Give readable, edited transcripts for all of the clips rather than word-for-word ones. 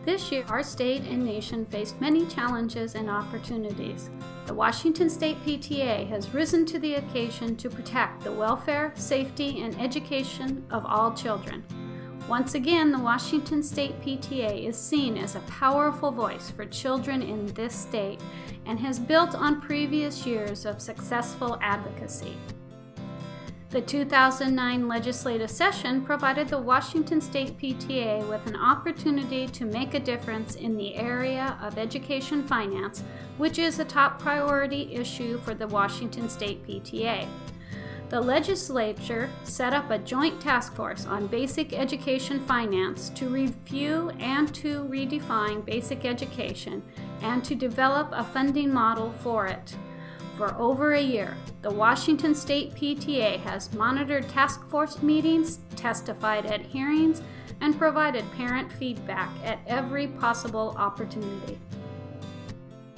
This year, our state and nation faced many challenges and opportunities. The Washington State PTA has risen to the occasion to protect the welfare, safety, and education of all children. Once again, the Washington State PTA is seen as a powerful voice for children in this state and has built on previous years of successful advocacy. The 2009 legislative session provided the Washington State PTA with an opportunity to make a difference in the area of education finance, which is a top priority issue for the Washington State PTA. The legislature set up a joint task force on basic education finance to review and to redefine basic education and to develop a funding model for it. For over a year, the Washington State PTA has monitored task force meetings, testified at hearings, and provided parent feedback at every possible opportunity.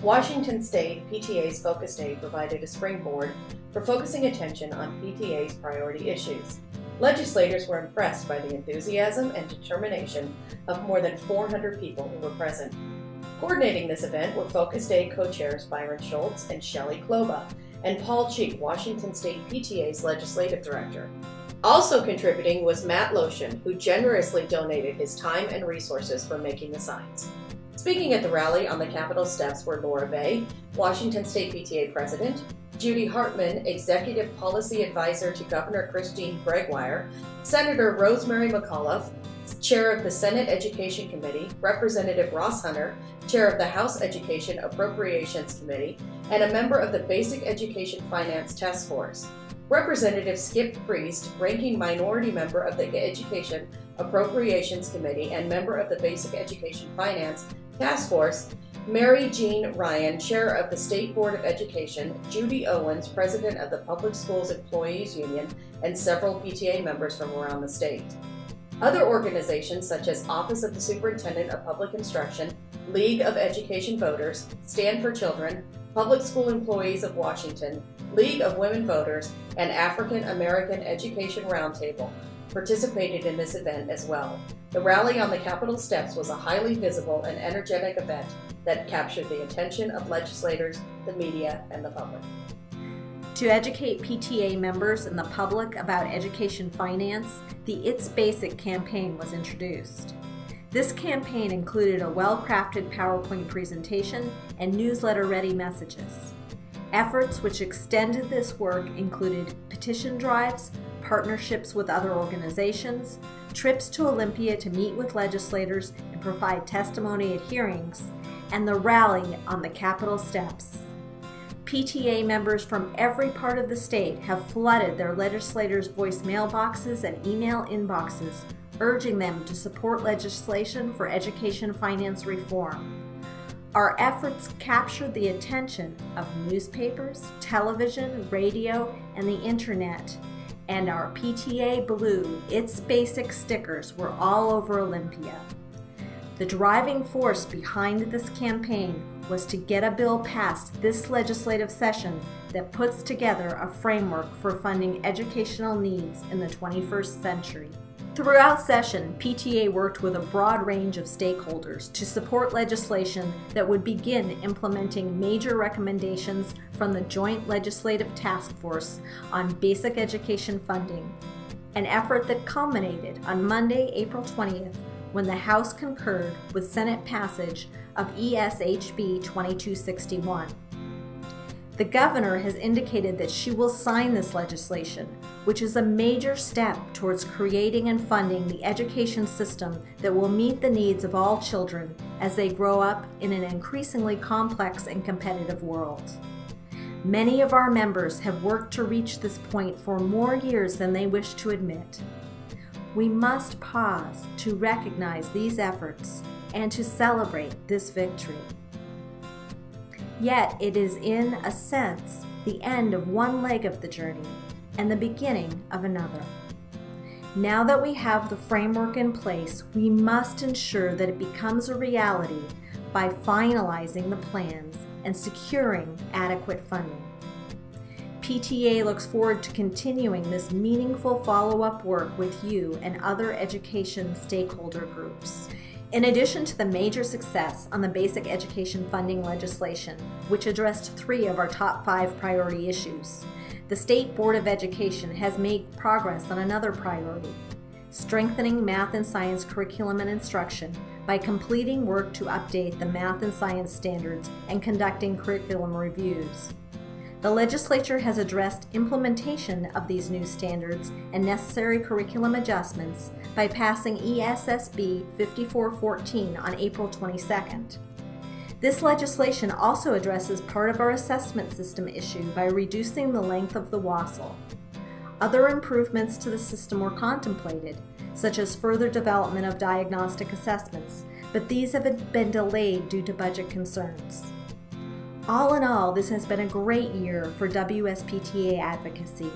Washington State PTA's Focus Day provided a springboard for focusing attention on PTA's priority issues. Legislators were impressed by the enthusiasm and determination of more than 400 people who were present. Coordinating this event were Focus Day co-chairs Byron Schultz and Shelley Kloba, and Paul Cheek, Washington State PTA's legislative director. Also contributing was Matt Lotion, who generously donated his time and resources for making the signs. Speaking at the rally on the Capitol steps were Laura Bay, Washington State PTA president, Judy Hartman, executive policy advisor to Governor Christine Gregoire, Senator Rosemary McAuliffe, chair of the Senate Education Committee, Representative Ross Hunter, chair of the House Education Appropriations Committee, and a member of the Basic Education Finance Task Force. Representative Skip Priest, ranking minority member of the Education Appropriations Committee and member of the Basic Education Finance Task Force, Mary Jean Ryan, chair of the State Board of Education, Judy Owens, president of the Public Schools Employees Union, and several PTA members from around the state. Other organizations such as Office of the Superintendent of Public Instruction, League of Education Voters, Stand for Children, Public School Employees of Washington, League of Women Voters, and African American Education Roundtable participated in this event as well. The rally on the Capitol steps was a highly visible and energetic event that captured the attention of legislators, the media, and the public. To educate PTA members and the public about education finance, the It's Basic campaign was introduced. This campaign included a well-crafted PowerPoint presentation and newsletter-ready messages. Efforts which extended this work included petition drives, partnerships with other organizations, trips to Olympia to meet with legislators and provide testimony at hearings, and the rally on the Capitol steps. PTA members from every part of the state have flooded their legislators' voice mailboxes and email inboxes, urging them to support legislation for education finance reform. Our efforts captured the attention of newspapers, television, radio, and the internet, and our PTA Blue It's Basic stickers were all over Olympia. The driving force behind this campaign was to get a bill passed this legislative session that puts together a framework for funding educational needs in the 21st century. Throughout session, PTA worked with a broad range of stakeholders to support legislation that would begin implementing major recommendations from the Joint Legislative Task Force on Basic Education Funding, an effort that culminated on Monday, April 20th, when the House concurred with Senate passage of ESHB 2261. The governor has indicated that she will sign this legislation, which is a major step towards creating and funding the education system that will meet the needs of all children as they grow up in an increasingly complex and competitive world. Many of our members have worked to reach this point for more years than they wish to admit. We must pause to recognize these efforts and to celebrate this victory. Yet it is, in a sense, the end of one leg of the journey and the beginning of another. Now that we have the framework in place, we must ensure that it becomes a reality by finalizing the plans and securing adequate funding. PTA looks forward to continuing this meaningful follow-up work with you and other education stakeholder groups. In addition to the major success on the basic education funding legislation, which addressed 3 of our top 5 priority issues, the State Board of Education has made progress on another priority: strengthening math and science curriculum and instruction by completing work to update the math and science standards and conducting curriculum reviews. The legislature has addressed implementation of these new standards and necessary curriculum adjustments by passing ESSB 5414 on April 22nd. This legislation also addresses part of our assessment system issue by reducing the length of the WASL. Other improvements to the system were contemplated, such as further development of diagnostic assessments, but these have been delayed due to budget concerns. All in all, this has been a great year for WSPTA advocacy,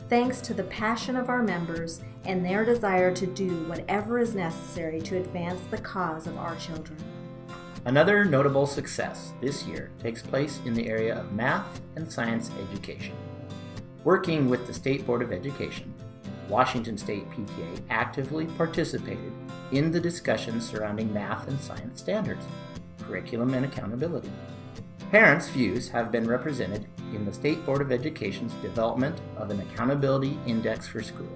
thanks to the passion of our members and their desire to do whatever is necessary to advance the cause of our children. Another notable success this year takes place in the area of math and science education. Working with the State Board of Education, Washington State PTA actively participated in the discussions surrounding math and science standards, curriculum, and accountability. Parents' views have been represented in the State Board of Education's development of an accountability index for schools.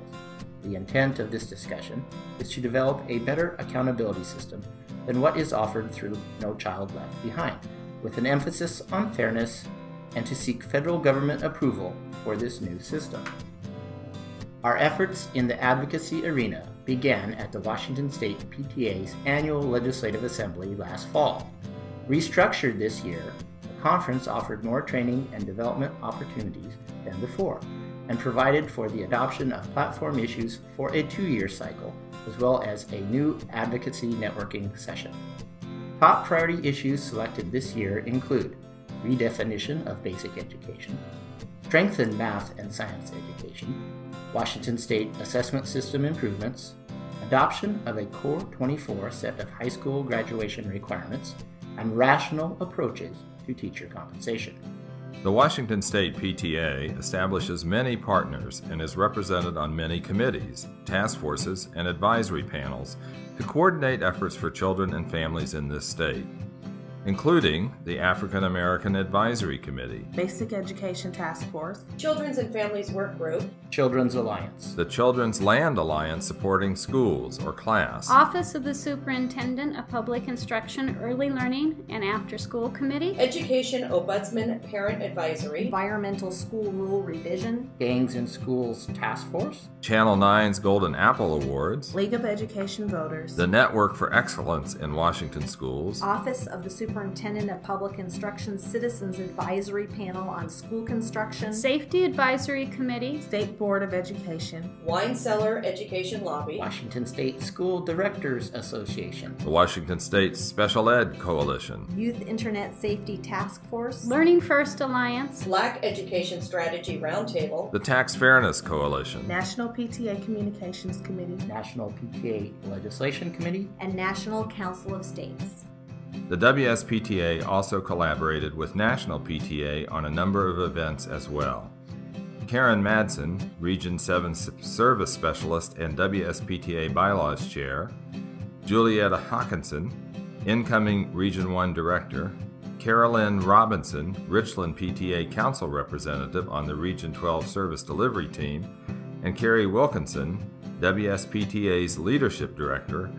The intent of this discussion is to develop a better accountability system than what is offered through No Child Left Behind, with an emphasis on fairness and to seek federal government approval for this new system. Our efforts in the advocacy arena began at the Washington State PTA's annual Legislative Assembly last fall. Restructured this year, the conference offered more training and development opportunities than before, and provided for the adoption of platform issues for a 2-year cycle, as well as a new advocacy networking session. Top priority issues selected this year include redefinition of basic education, strengthened math and science education, Washington State assessment system improvements, adoption of a Core 24 set of high school graduation requirements, and rational approaches to teacher compensation. The Washington State PTA establishes many partners and is represented on many committees, task forces, and advisory panels to coordinate efforts for children and families in this state, including the African American Advisory Committee, Basic Education Task Force, Children's and Families Work Group, Children's Alliance, the Children's Land Alliance Supporting Schools, or CLASS, Office of the Superintendent of Public Instruction Early Learning and After School Committee, Education Ombudsman Parent Advisory, Environmental School Rule Revision, Gangs in Schools Task Force, Channel 9's Golden Apple Awards, League of Education Voters, the Network for Excellence in Washington Schools, Office of the Superintendent of Public Instruction Citizens Advisory Panel on School Construction, Safety Advisory Committee, State Board of Education, Wine Cellar Education Lobby, Washington State School Directors Association, the Washington State Special Ed Coalition, Youth Internet Safety Task Force, Learning First Alliance, Black Education Strategy Roundtable, the Tax Fairness Coalition, National PTA Communications Committee, National PTA Legislation Committee, and National Council of States. The WSPTA also collaborated with National PTA on a number of events as well. Karen Madsen, Region 7 Service Specialist and WSPTA Bylaws Chair, Julietta Hawkinson, Incoming Region 1 Director, Carolyn Robinson, Richland PTA Council Representative on the Region 12 Service Delivery Team, and Carrie Wilkinson, WSPTA's Leadership Director,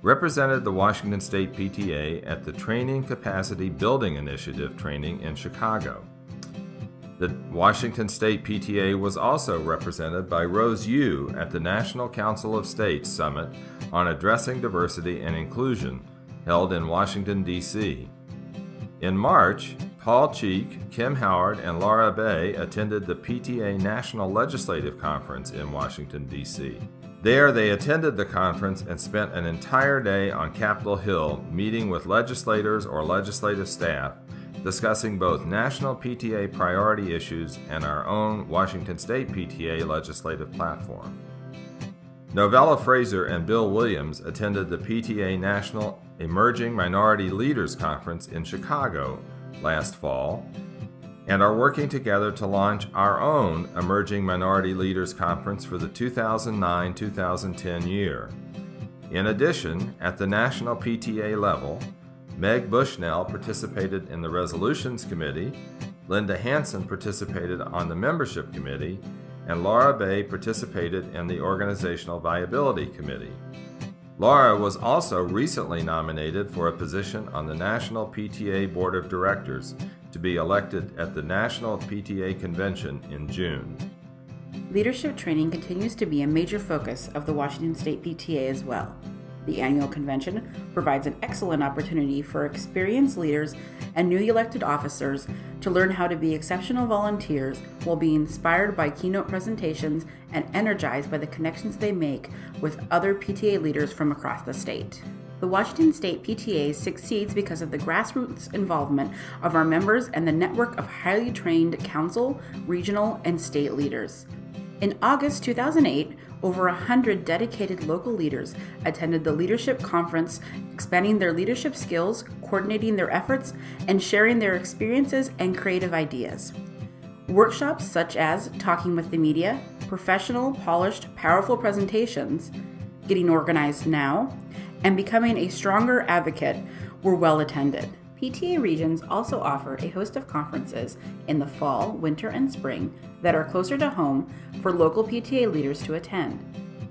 represented the Washington State PTA at the Training Capacity Building Initiative training in Chicago. The Washington State PTA was also represented by Rose Yu at the National Council of States Summit on Addressing Diversity and Inclusion, held in Washington, D.C. In March, Paul Cheek, Kim Howard, and Laura Bay attended the PTA National Legislative Conference in Washington, D.C. There, they attended the conference and spent an entire day on Capitol Hill meeting with legislators or legislative staff, discussing both national PTA priority issues and our own Washington State PTA legislative platform. Novella Fraser and Bill Williams attended the PTA National Emerging Minority Leaders Conference in Chicago last fall and are working together to launch our own Emerging Minority Leaders Conference for the 2009-2010 year. In addition, at the National PTA level, Meg Bushnell participated in the Resolutions Committee, Linda Hansen participated on the Membership Committee, and Laura Bay participated in the Organizational Viability Committee. Laura was also recently nominated for a position on the National PTA Board of Directors to be elected at the National PTA Convention in June. Leadership training continues to be a major focus of the Washington State PTA as well. The annual convention provides an excellent opportunity for experienced leaders and newly elected officers to learn how to be exceptional volunteers while being inspired by keynote presentations and energized by the connections they make with other PTA leaders from across the state. The Washington State PTA succeeds because of the grassroots involvement of our members and the network of highly trained council, regional, and state leaders. In August 2008, over 100 dedicated local leaders attended the Leadership Conference, expanding their leadership skills, coordinating their efforts, and sharing their experiences and creative ideas. Workshops such as Talking with the Media, Professional, Polished, Powerful Presentations, Getting Organized Now, and Becoming a Stronger Advocate were well attended. PTA regions also offer a host of conferences in the fall, winter, and spring that are closer to home for local PTA leaders to attend.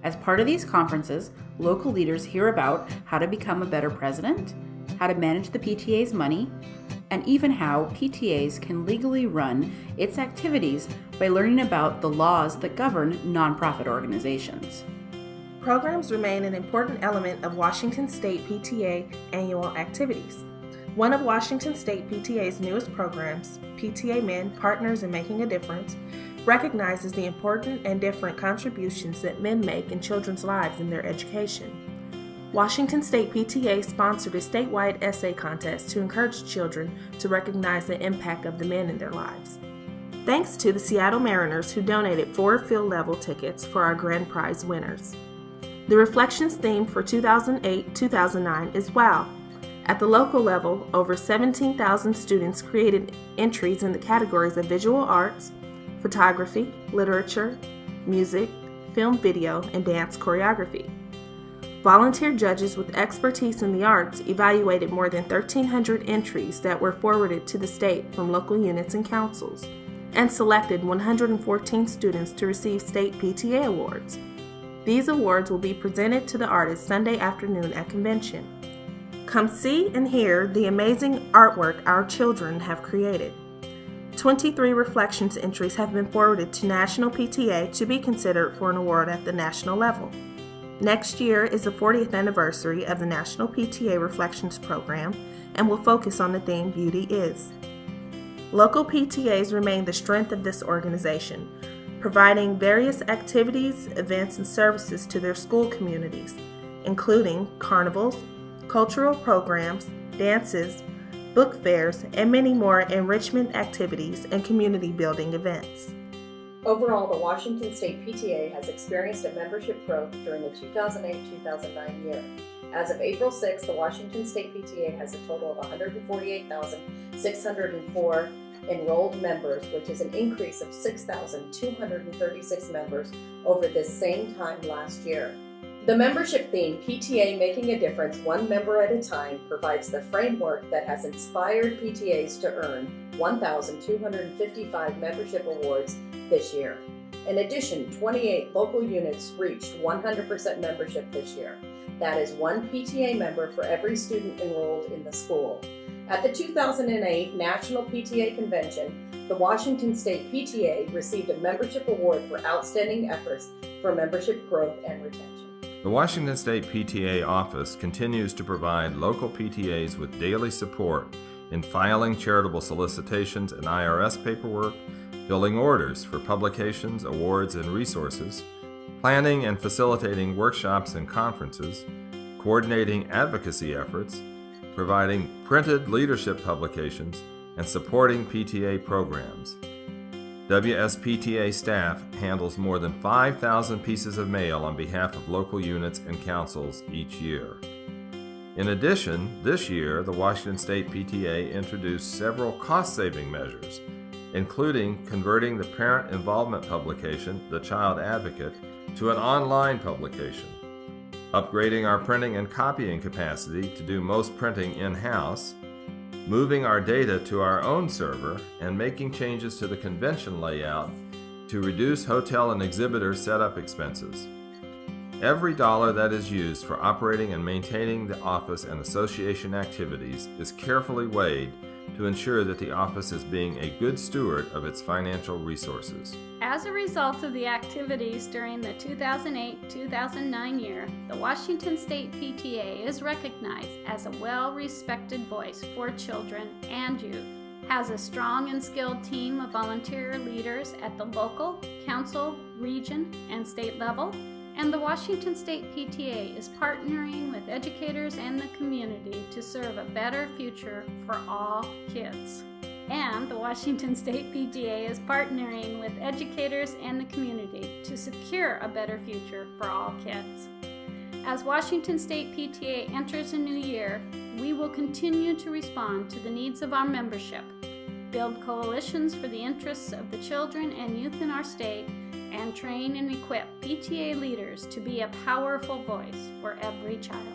As part of these conferences, local leaders hear about how to become a better president, how to manage the PTA's money, and even how PTAs can legally run its activities by learning about the laws that govern nonprofit organizations. Programs remain an important element of Washington State PTA annual activities. One of Washington State PTA's newest programs, PTA Men Partners in Making a Difference, recognizes the important and different contributions that men make in children's lives in their education. Washington State PTA sponsored a statewide essay contest to encourage children to recognize the impact of the men in their lives. Thanks to the Seattle Mariners, who donated 4 field level tickets for our grand prize winners. The Reflections theme for 2008-2009 is WOW. At the local level, over 17,000 students created entries in the categories of visual arts, photography, literature, music, film video, and dance choreography. Volunteer judges with expertise in the arts evaluated more than 1,300 entries that were forwarded to the state from local units and councils, and selected 114 students to receive state PTA awards. These awards will be presented to the artists Sunday afternoon at convention. Come see and hear the amazing artwork our children have created. 23 Reflections entries have been forwarded to National PTA to be considered for an award at the national level. Next year is the 40th anniversary of the National PTA Reflections program and will focus on the theme Beauty Is. Local PTAs remain the strength of this organization, providing various activities, events, and services to their school communities, including carnivals, cultural programs, dances, book fairs, and many more enrichment activities and community building events. Overall, the Washington State PTA has experienced a membership growth during the 2008-2009 year. As of April 6, the Washington State PTA has a total of 148,604 enrolled members, which is an increase of 6,236 members over this same time last year. The membership theme, PTA Making a Difference One Member at a Time, provides the framework that has inspired PTAs to earn 1,255 membership awards this year. In addition, 28 local units reached 100% membership this year. That is 1 PTA member for every student enrolled in the school. At the 2008 National PTA Convention, the Washington State PTA received a membership award for outstanding efforts for membership growth and retention. The Washington State PTA office continues to provide local PTAs with daily support in filing charitable solicitations and IRS paperwork, filling orders for publications, awards, and resources, planning and facilitating workshops and conferences, coordinating advocacy efforts, providing printed leadership publications, and supporting PTA programs. WSPTA staff handles more than 5,000 pieces of mail on behalf of local units and councils each year. In addition, this year, the Washington State PTA introduced several cost-saving measures, including converting the parent involvement publication, The Child Advocate, to an online publication. upgrading our printing and copying capacity to do most printing in-house, moving our data to our own server, and making changes to the convention layout to reduce hotel and exhibitor setup expenses. Every dollar that is used for operating and maintaining the office and association activities is carefully weighed to ensure that the office is being a good steward of its financial resources. As a result of the activities during the 2008-2009 year, the Washington State PTA is recognized as a well-respected voice for children and youth, has a strong and skilled team of volunteer leaders at the local, council, region, and state level, and the Washington State PTA is partnering with educators and the community to serve a better future for all kids. And the Washington State PTA is partnering with educators and the community to secure a better future for all kids. As Washington State PTA enters a new year, we will continue to respond to the needs of our membership, build coalitions for the interests of the children and youth in our state, and train and equip PTA leaders to be a powerful voice for every child.